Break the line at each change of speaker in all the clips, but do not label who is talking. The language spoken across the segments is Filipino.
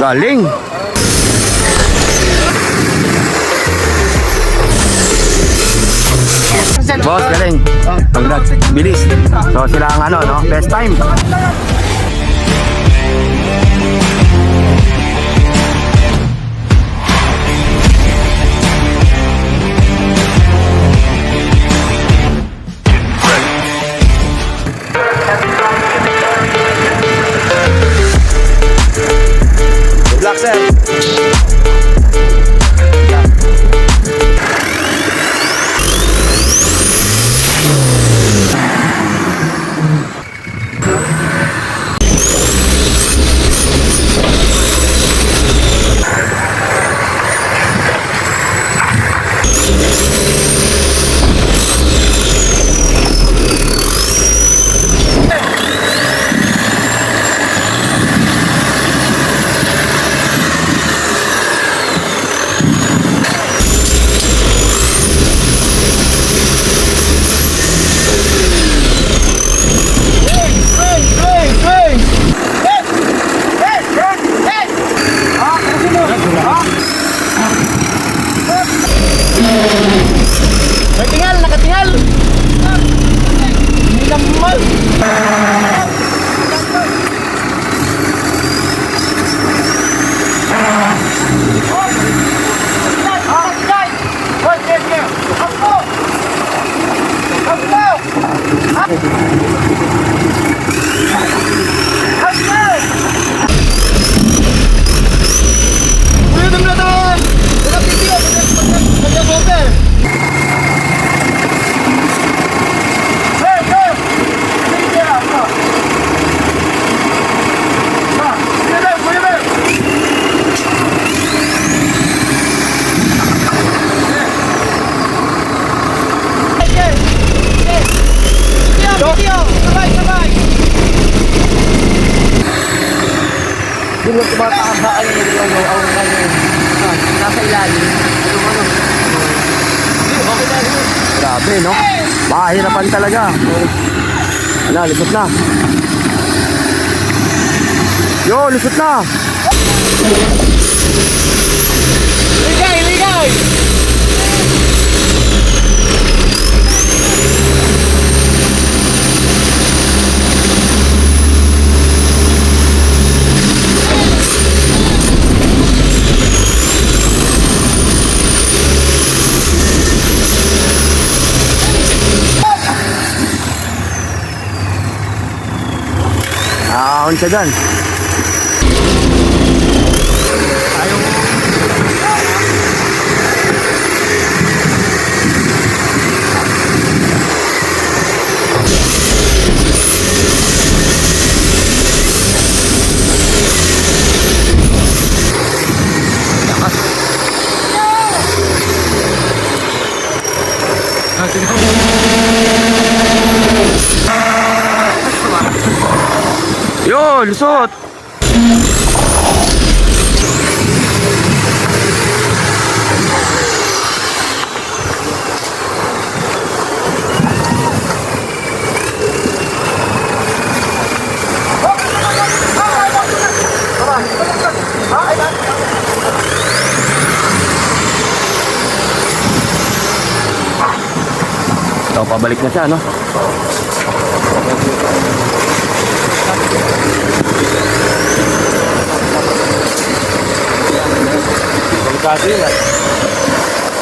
Galing. Boss, galing. Congrats. Bilis. So sila ang ano, no? Best time. Good luck, sir. Nakatingal! Hindi naman! Hindi mo tumatahasaan yung nasa ilalim. Okay na rin. Grabe, no? Mahirapan talaga. Wala, lisot na. Yo, lisot na. Ligay, ligay! Ahon siya dyan. Yo, lusot. So, pabalik na siya, no?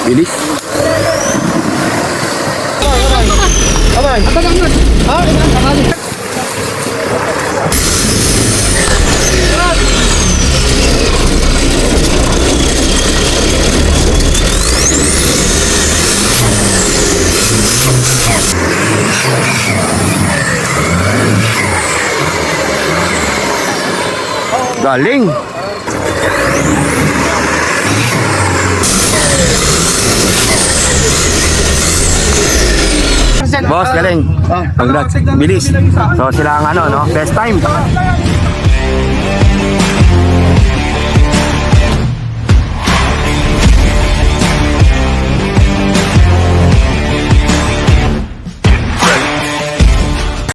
Bilis. Abay. Galing. Boss, galing. Congrats. Bilis. So sila ang ano, no? Best time.